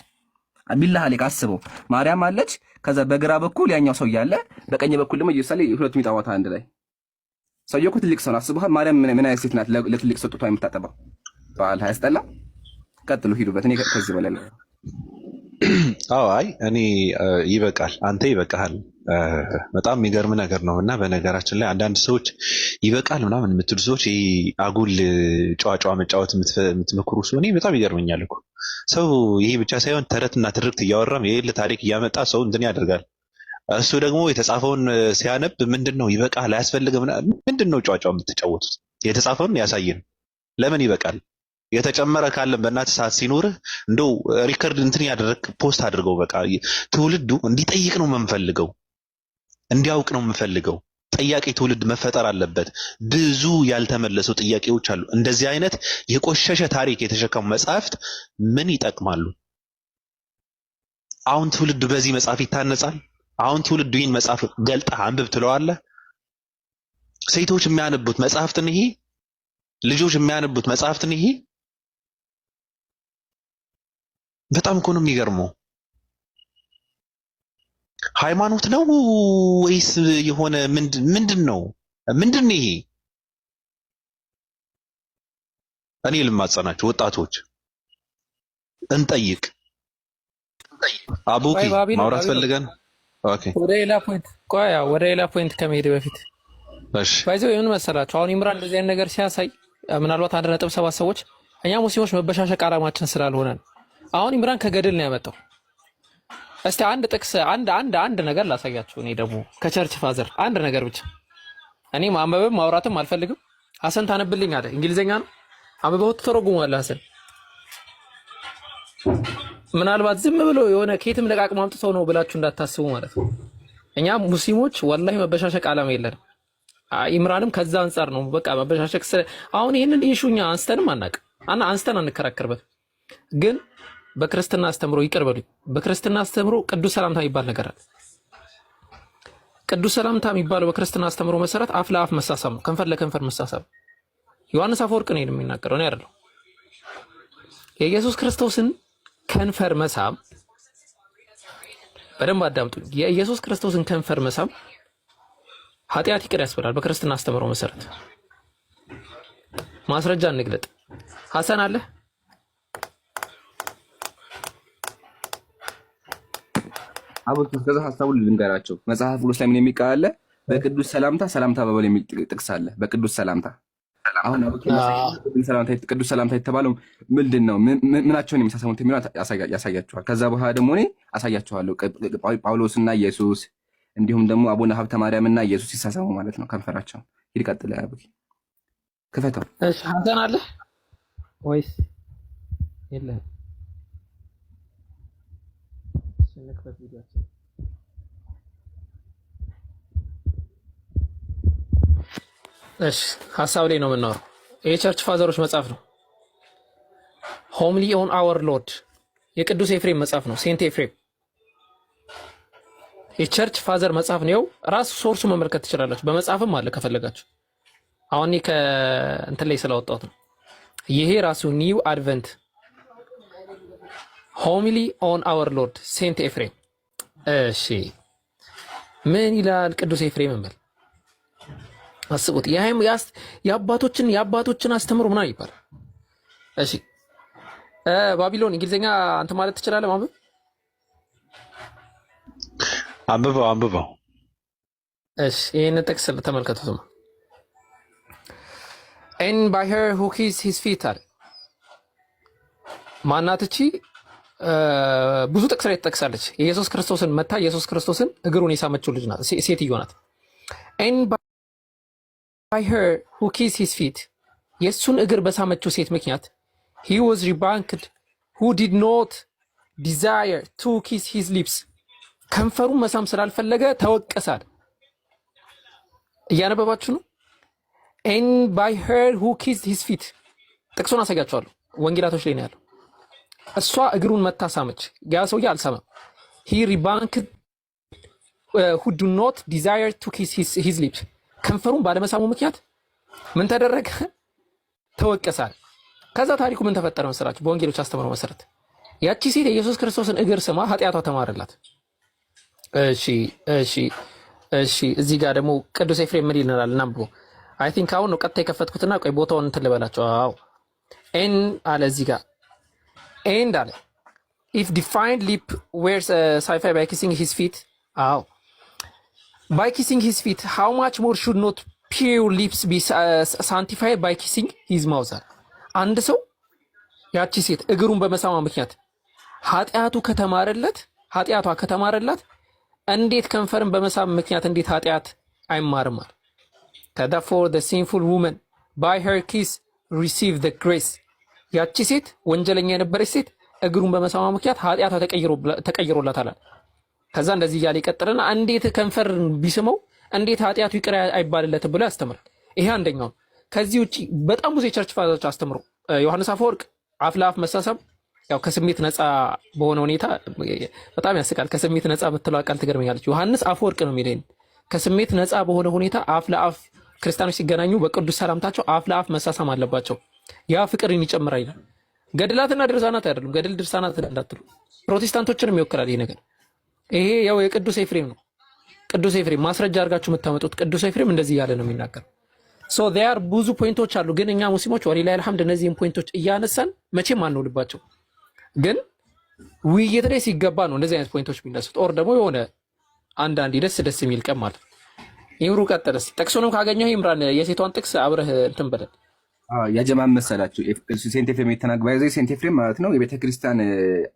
Speaker 7: ቢላህ አለክ አስበው። ማርያም አለች። ከዛ በግራ በኩል ያኛው ሰው ያለ፣ በቀኝ በኩል ደግሞ ኢየሱስ አለ። ሁለቱም ይጣዋታ አንድ ላይ። ሰውየው እኮ ትልቅ ሰው ነው። አስበሃል? ማርያም ምን አይነት ሴት ናት ለትልቅ ሰው ጡቷ የምታጠባው? በአላህ ያስጠላ። ቀጥሉ፣ ሂዱበት። እኔ ከዚህ በላይ ነው።
Speaker 1: አዎ አይ እኔ ይበቃል፣ አንተ ይበቃሃል። በጣም የሚገርም ነገር ነው። እና በነገራችን ላይ አንዳንድ ሰዎች ይበቃል ምናምን የምትሉ ሰዎች ይሄ አጉል ጨዋጫዋ መጫወት የምትመክሩ ሲሆን በጣም ይገርመኛል እኮ ሰው ይሄ ብቻ ሳይሆን ተረትና ትርክት እያወራም የሌለ ታሪክ እያመጣ ሰው እንትን ያደርጋል። እሱ ደግሞ የተጻፈውን ሲያነብ ምንድን ነው ይበቃል አያስፈልግም ምንድን ነው ጨዋጫው የምትጫወቱት? የተጻፈውን ያሳየን ለምን ይበቃል? የተጨመረ ካለም በእናትህ ሰዓት ሲኖርህ እንደው ሪከርድ እንትን ያደረግ ፖስት አድርገው። በቃ ትውልዱ እንዲጠይቅ ነው የምንፈልገው፣ እንዲያውቅ ነው የምፈልገው። ጠያቂ ትውልድ መፈጠር አለበት። ብዙ ያልተመለሱ ጥያቄዎች አሉ። እንደዚህ አይነት የቆሸሸ ታሪክ የተሸከሙ መጽሐፍት ምን ይጠቅማሉ? አሁን ትውልዱ በዚህ መጽሐፍ ይታነጻል? አሁን ትውልዱ ይህን መጽሐፍ ገልጠህ አንብብ ትለዋለህ? ሴቶች የሚያነቡት መጽሐፍትን ይሄ ልጆች የሚያነቡት መጽሐፍትን ይሄ በጣም እኮ ነው የሚገርመው። ሃይማኖት ነው ወይስ የሆነ ምንድን ነው ይሄ? እኔ ልማጸናችሁ ወጣቶች እንጠይቅ። አቡኪ ማውራት ፈልገን
Speaker 8: ወደ ሌላ ፖይንት ከመሄድ በፊት
Speaker 1: እሺ
Speaker 8: ባይዘው የምን መሰላችሁ፣ አሁን ኢምራን እንደዚህ አይነት ነገር ሲያሳይ ምናልባት 1.7 ሰዎች እኛ ሙስሊሞች መበሻሸቅ ዓላማችን ስላልሆነ ነው። አሁን ኢምራን ከገድል ነው ያመጣው። እስቲ አንድ ጥቅስ አንድ ነገር ላሳያችሁ። እኔ ደግሞ ከቸርች ፋዘር አንድ ነገር ብቻ። እኔ ማንበብም ማውራትም አልፈልግም። ሐሰን ታነብልኝ አለ። እንግሊዘኛ ነው አንብበው ተተረጉሟል። ሐሰን ምናልባት ዝም ብሎ የሆነ ከየትም ለቃቅሞ አምጥተው ነው ብላችሁ እንዳታስቡ ማለት ነው። እኛ ሙስሊሞች ወላሂ መበሻሸቅ ዓላማ የለንም። ኢምራንም ከዛ አንፃር ነው በቃ መበሻሸቅ። አሁን ይሄንን ኢሹኛ አንስተን አንከራከርበት። ግን በክርስትና አስተምሮ ይቅር በሉኝ፣ በክርስትና አስተምሮ ቅዱስ ሰላምታ የሚባል ነገር አለ። ቅዱስ ሰላምታ የሚባለው በክርስትና አስተምሮ መሰረት አፍ ለአፍ መሳሳም ነው፣ ከንፈር ለከንፈር መሳሳም። ዮሐንስ አፈወርቅ ነው የሚናገረው፣ እኔ አይደለሁ። የኢየሱስ ክርስቶስን ከንፈር መሳም፣ በደንብ አዳምጡ። የኢየሱስ ክርስቶስን ከንፈር መሳም ኃጢአት ይቅር ያስብላል በክርስትና አስተምሮ መሰረት። ማስረጃ እንግለጥ። ሐሰን አለ
Speaker 7: አቦት ከዛ ሐሳቡን ልንገራቸው። መጽሐፍ ቅዱስ ላይ ምን የሚል አለ? በቅዱስ ሰላምታ በበል የሚል ጥቅስ አለ። በቅዱስ ሰላምታ አሁን አቦት ቅዱስ ሰላምታ የተባለው ምንድን ነው? ምናቸውን የሚሳሳሙት የሚለው ያሳያቸዋል። ከዛ በኋላ ደግሞ እኔ አሳያቸዋለሁ። ጳውሎስና ኢየሱስ እንዲሁም ደግሞ አቡነ ሀብተ ማርያምና ኢየሱስ ሲሳሳሙ ማለት ነው ከንፈራቸው። ሂድ ቀጥል። አቦት ክፈተው።
Speaker 8: እሺ ሐሰን አለ ወይስ የለም? እሺ ሐሳብ ላይ ነው የምናወራው። የቸርች ፋዘሮች መጽሐፍ ነው። ሆምሊ ኦን አወር ሎርድ የቅዱስ ኤፍሬም መጽሐፍ ነው። ሴንት ኤፍሬም የቸርች ፋዘር መጽሐፍ ነው። ራሱ ሶርሱ መመልከት ትችላላችሁ። በመጽሐፍም አለ ከፈለጋችሁ። አሁን ከእንትን ላይ ስላወጣሁት ነው። ይሄ ራሱ ኒው አድቨንት ሆሚሊ ኦን አወር ሎርድ ሴንት ኤፍሬም። እሺ ምን ይላል ቅዱስ ኤፍሬም? እንበል አስቡት። የአባቶችን አስተምሮ ምናምን ይባላል። እሺ ባቢሎን እንግሊዝኛ አንተ ማለት ትችላለህ ማንበብ?
Speaker 1: አንብበው።
Speaker 8: እሺ ይሄን ጥቅስ ተመልከቱት። ኤን ባይ ሄር ሁ ኪስ ሂዝ ፊት አለ። ማናት እቺ? ብዙ ጥቅስ ላይ ትጠቅሳለች። የኢየሱስ ክርስቶስን መታ ኢየሱስ ክርስቶስን እግሩን የሳመችው ልጅ ናት፣ ሴትዮ ናት። ኤን ባይ ሄር ሁ ኪስ ሂዝ ፊት የእሱን እግር በሳመችው ሴት ምክንያት he was rebuked who did not desire to kiss his lips ከንፈሩን መሳም ስላልፈለገ ተወቀሳል። እያነበባችሁ ነው። and by her who kissed his feet ጥቅሱን አሳያችኋለሁ። ወንጌላቶች ላይ ነው ያለው። እሷ እግሩን መታ ሳመች፣ ያ ሰውዬ አልሳመም። he rebuked who do not desire to kiss his lips ከንፈሩን ባለመሳሙ ምክንያት ምን ተደረገ? ተወቀሳል። ከዛ ታሪኩ ምን ተፈጠረ መሰላችሁ? በወንጌሎች አስተምሮ መሰረት ያቺ ሴት የኢየሱስ ክርስቶስን እግር ስማ ኃጢአቷ ተማረላት። እሺ እዚህ ጋር ደግሞ ቅዱስ ኤፍሬም ምን ይልናል? እናንብቦ። አይ ቲንክ አሁን ነው ቀጥታ የከፈትኩትና ቆይ ቦታውን እንትን ልበላቸው። አዎ ኤን አለ እዚህ ጋር ኤንድ አለ if defined lip wears a sci-fi by kissing his feet። አዎ by kissing his feet, how much more should not pure lips be sanctified by kissing his mouth? አንድ ሰው ያቺ ሴት እግሩን በመሳማ ምክንያት ኃጢአቷ ከተማረላት እንዴት ከንፈርን በመሳም ምክንያት እንዴት ኃጢአት አይማርም? therefore the sinful woman by her kiss receive the grace. ያቺ ሴት ወንጀለኛ የነበረች ሴት እግሩን በመሳማ ምክንያት ኃጢአቷ ተቀይሮላታል። ከዛ እንደዚህ እያለ ይቀጥልና እንዴት ከንፈር ቢስመው እንዴት ኃጢአቱ ይቅር አይባልለት ብሎ ያስተምራል። ይሄ አንደኛው። ከዚህ ውጪ በጣም ብዙ የቸርች ፋዘሮች አስተምሩ። ዮሐንስ አፈወርቅ አፍ ለአፍ መሳሳም ያው ከስሜት ነፃ በሆነ ሁኔታ በጣም ያስቃል። ከስሜት ነፃ ብትለው ቃል ትገርመኛለች። ዮሐንስ አፈወርቅ ነው የሚለኝ ከስሜት ነፃ በሆነ ሁኔታ አፍ ለአፍ ክርስቲያኖች ሲገናኙ በቅዱስ ሰላምታቸው አፍ ለአፍ መሳሳም አለባቸው። ያ ፍቅርን ይጨምራል ይላል። ገድላትና ድርሳናት አይደሉም። ገድል ድርሳናት እንዳትሉ ፕሮቴስታንቶችንም ይወክላል ይሄ ነገር። ይሄ ያው የቅዱስ ኤፍሬም ነው። ቅዱስ ኤፍሬም ማስረጃ አድርጋችሁ የምታመጡት ቅዱስ ኤፍሬም እንደዚህ እያለ ነው የሚናገር። ሶ ዜር ብዙ ፖይንቶች አሉ፣ ግን እኛ ሙስሊሞች ወሊላሂ አልሐምድ እነዚህን ፖይንቶች እያነሳን መቼም አንውልባቸው። ግን ውይይት ላይ ሲገባ ነው እንደዚህ አይነት ፖይንቶች የሚነሱት። ኦር ደግሞ የሆነ አንዳንድ ደስ የሚል ቀን ማለት ይምሩ። ቀጥለስ ጥቅሱንም ካገኘው ይምራን የሴቷን ጥቅስ አብረህ እንትን በለን።
Speaker 7: ያጀማን መሰላችሁ ሴንት ኤፍሬም የተናገረው ሴንት ኤፍሬም ማለት ነው የቤተክርስቲያን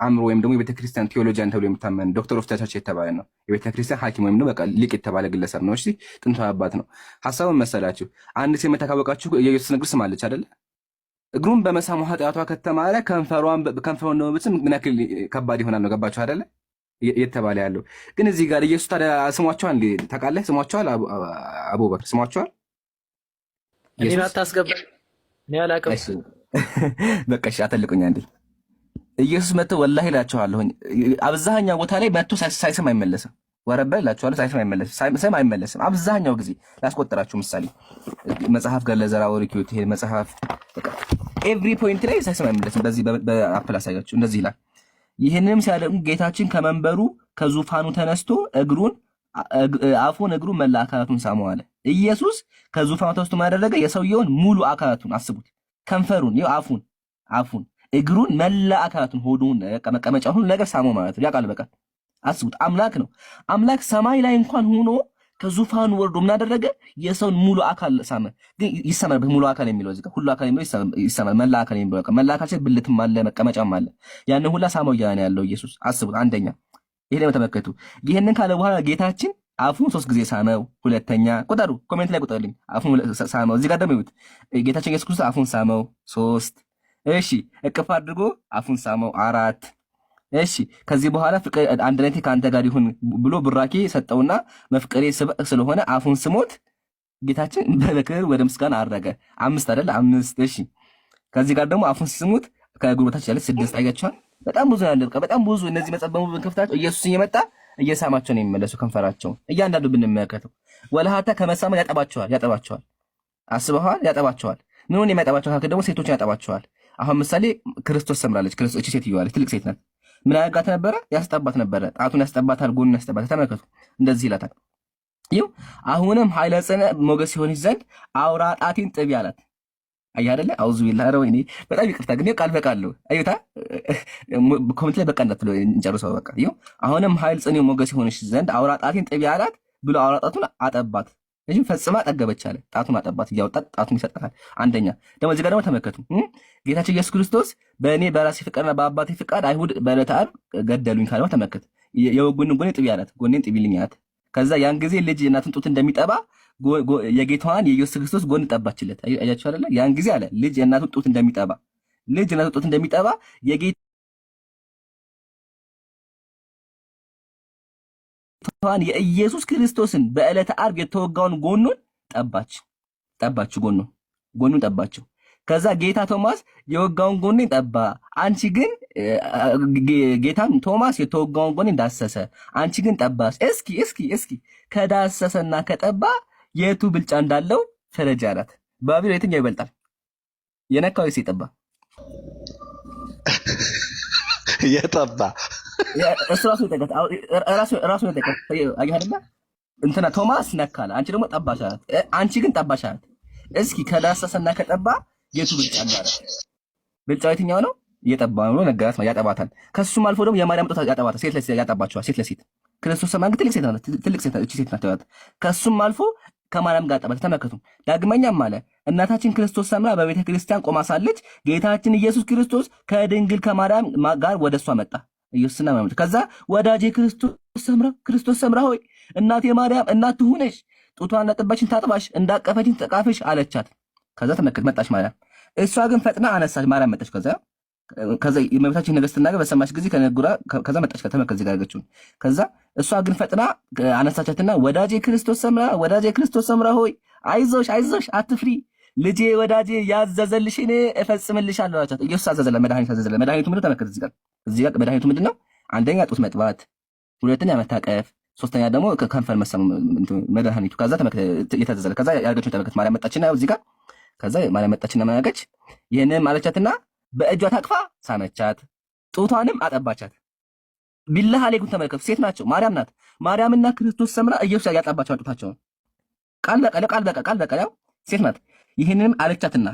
Speaker 7: አእምሮ ወይም ደግሞ የቤተክርስቲያን ቴዎሎጂያን ተብሎ የሚታመን ዶክተር ኦፍ ቸርች የተባለ ነው። የቤተክርስቲያን ሐኪም ወይም ደግሞ በቃ ሊቅ የተባለ ግለሰብ ነው። እሺ ጥንታዊ አባት ነው። ሐሳቡን መሰላችሁ አንድ ሴት መታወቃችሁ የኢየሱስ ንግር ስም አለች አይደለ? እግሩን በመሳሙ ኃጢአቷ ከተማረ ከንፈሯን ነው ብትም ምን ያክል ከባድ ይሆናል ነው። ገባችሁ አይደለ? የተባለ ያለው ግን እዚህ ጋር ኢየሱስ ታዲያ ስሟቸዋል እንዴ? ታውቃለህ? ስሟቸዋል አቡበክር ስሟቸዋል።
Speaker 8: እኔን አታስገባ እኔ አላውቅም።
Speaker 7: በቃ እሺ አተልቁኝ አንዴ። ኢየሱስ መጥቶ ወላሂ እላችኋለሁኝ አብዛኛው ቦታ ላይ መጥቶ ሳይስም አይመለስም። ወረበል እላችኋለሁ ሳይስም አይመለስም። አብዛኛው ጊዜ ላስቆጥራችሁ ምሳሌ መጽሐፍ ገድለ ዘርአወርክዮት ይሄ መጽሐፍ ኤቭሪ ፖይንት ላይ ሳይስም አይመለስም። በዚህ በአፕል አሳያችሁ እንደዚህ ይላል። ይህንንም ሲያደርጉ ጌታችን ከመንበሩ ከዙፋኑ ተነስቶ እግሩን መላ አካላቱን ሳመው አለ። ኢየሱስ ከዙፋኑ ተነስቶ ማደረገ የሰውየውን ሙሉ አካላቱን አስቡት። ከንፈሩን አፉን እግሩን መላ አካላቱን ሆዱን መቀመጫውን ሁሉ ነገር ሳመው ማለት ነው። ያውቃል በቃ አስቡት። አምላክ ነው። አምላክ ሰማይ ላይ እንኳን ሆኖ ከዙፋኑ ወርዶ ምን አደረገ? የሰውን ሙሉ አካል ሳመ። ግን ይሰመርበት ሙሉ አካል የሚለው እዚህ ጋር ሁሉ አካል የሚለው ይሰመር መላ አካል የሚለው በቃ መላ አካል ብልትም አለ መቀመጫም አለ። ያንን ሁላ ሳመው እያለ ያለው ኢየሱስ አስቡት። አንደኛ ይሄ ላይ ተመልከቱ። ይሄንን ካለ በኋላ ጌታችን አፉን 3 ጊዜ ሳመው። ሁለተኛ ቁጠሩ፣ ኮሜንት ላይ ቁጠሩልኝ። አፉን ሳመው። እዚህ ጋር ደግሞ ይሁት ጌታችን ኢየሱስ ክርስቶስ አፉን ሳመው 3። እሺ እቅፍ አድርጎ አፉን ሳመው 4። እሺ ከዚህ በኋላ ፍቅር አንድነቴ ከአንተ ጋር ይሁን ብሎ ቡራኬ ሰጠውና መፍቀሬ ስብዕ ስለሆነ አፉን ስሞት ጌታችን በክብር ወደ ምስጋና አረገ። 5 አይደል? 5። እሺ ከዚህ ጋር ደግሞ አፉን ስሙት ከእግሩ በታች ያለ 6 አያችኋል። በጣም ብዙ ያለ በቃ በጣም ብዙ እነዚህ መጸበሙ ብንከፍታቸው ኢየሱስ እየመጣ እየሳማቸው ነው የሚመለሱ ከንፈራቸውን እያንዳንዱ ብንመለከተው ወለሃታ ከመሳመን ያጠባቸዋል። አስበዋል? ያጠባቸዋል። ምኑን የሚያጠባቸው ካከ ደግሞ ሴቶችን ያጠባቸዋል። አሁን ምሳሌ ክርስቶስ ሰምራለች። ክርስቶስ እቺ ሴት ይዋለች ትልቅ ሴት ናት። ምን ያጋት ነበረ? ያስጠባት ነበረ። ጣቱን ያስጠባታል፣ ጎኑን ያስጠባታል። ተመልከቱ እንደዚህ ይላታል። ይኸው አሁንም ኃይለ ጽነ ሞገስ ይሆንሽ ዘንድ አውራ ጣቴን ጥቢ አላት። አይ አይደለ? አውዙ ቢላህ ኧረ ወይኔ በጣም ይቅርታ ግን ቃል በቃል ነው። አዩታ ኮሜንት ላይ በቃ እንዳትለው እንጨርሰው በቃ። ይኸው አሁንም ኃይለ ጽነ ሞገስ ይሆንሽ ዘንድ አውራ ጣቴን ጥቢ አላት ብሎ አውራ ጣቱን አጠባት። እሺ ፈጽማ ጠገበች አለ። ጣቱን አጠባት። እያወጣት ጣቱን ይሰጣታል። አንደኛ ደግሞ እዚህ ጋር ደግሞ ተመልከቱ። ጌታችን ኢየሱስ ክርስቶስ በእኔ በራሴ ፍቃድና በአባቴ ፍቃድ አይሁድ በዕለተ ዓርብ ገደሉኝ ካለው ተመልከት። የወጉን ጎኔ ጥቢ አላት። ጎኔን ጥቢልኝ አላት። ከዛ ያን ጊዜ ልጅ እናቱን ጡት እንደሚጠባ የጌታዋን የኢየሱስ ክርስቶስ ጎን ጠባችለት። አያችሁ አይደለ? ያን ጊዜ አለ ልጅ እናቱን ጡት እንደሚጠባ የጌታዋን የኢየሱስ ክርስቶስን በዕለተ ዓርብ የተወጋውን ጎኑን ጠባችሁ። ጎኑን ጠባችሁ። ከዛ ጌታ ቶማስ የወጋውን ጎኔን ጠባ፣ አንቺ ግን ጌታም ቶማስ የተወጋውን ጎኔን ዳሰሰ፣ አንቺ ግን ጠባሽ። እስኪ ከዳሰሰና ከጠባ የቱ ብልጫ እንዳለው ፈረጃ አላት። ባቢሎን የትኛው ይበልጣል? የነካው ወይስ የጠባ?
Speaker 1: የጠባ
Speaker 7: እሱ ራሱ ይጠቀም። አየህ አይደለ? እንትና ቶማስ ነካለ፣ አንቺ ደግሞ ጠባሽ አላት። አንቺ ግን ጠባሽ አላት። እስኪ ከዳሰሰና ከጠባ የቱ ብልጫ እንዳለ? ብልጫው የትኛው ነው? የጠባ ነው ነገራት። ያጠባታል። ከሱም አልፎ ደግሞ የማርያም ጡት ያጠባታል። ሴት ለሴት ያጠባቸዋል። ሴት ለሴት ክርስቶስ ሰምራ ግን ትልቅ ሴት እቺ ሴት ናት። ከሱም አልፎ ከማርያም ጋር ጠበቅ። ተመከቱ። ዳግመኛም አለ እናታችን ክርስቶስ ሰምራ በቤተ ክርስቲያን ቆማ ሳለች ጌታችን ኢየሱስ ክርስቶስ ከድንግል ከማርያም ጋር ወደሷ መጣ። ኢየሱስና ማርያም ከዛ ወዳጄ ክርስቶስ ሰምራ ሆይ እናቴ ማርያም እናት ትሁንሽ፣ ጡቷን ለጥበችን ታጥባሽ፣ እንዳቀፈችን ተቃፍሽ አለቻት። ከዛ ተመከት መጣች ማርያም። እሷ ግን ፈጥና አነሳች። ማርያም መጣች። ከዛ የእመቤታችን ነገሥት ስትናገር በሰማች ጊዜ ከነጉራ ከዛ መጣች። ከተመከት እዚህ ጋር አድርገችው። ከዛ እሷ ግን ፈጥና አነሳቻትና ወዳጄ ክርስቶስ ሰምራ ሆይ አይዞሽ አትፍሪ፣ ልጄ ወዳጄ ያዘዘልሽን እፈጽምልሻለሁ አለቻት። ኢየሱስ አዘዘለ፣ መድኃኒት አዘዘለ። መድኃኒቱ ምንድነው? ተመከት እዚህ ጋር መድኃኒቱ ምንድነው? አንደኛ ጡት መጥባት፣ ሁለተኛ መታቀፍ፣ ሶስተኛ ደግሞ ከንፈር መሳም መድኃኒቱ። ከዛ የተዘዘለ ከዛ ያደረገችው ተመከት። ማርያም መጣችና እዚህ ጋር ከዛ ማርያም መጣችና ማያገች ይሄንን አለቻትና በእጇ ታቅፋ ሳመቻት፣ ጡቷንም አጠባቻት። ቢላህ አለይኩም ተመልከቱ። ሴት ናቸው። ማርያም ናት። ማርያምና ክርስቶስ ሰምራ ኢየሱስ ያጠባቸው ጡታቸውን ቃል በቃል ያው ሴት ናት። ይሄንንም አለቻትና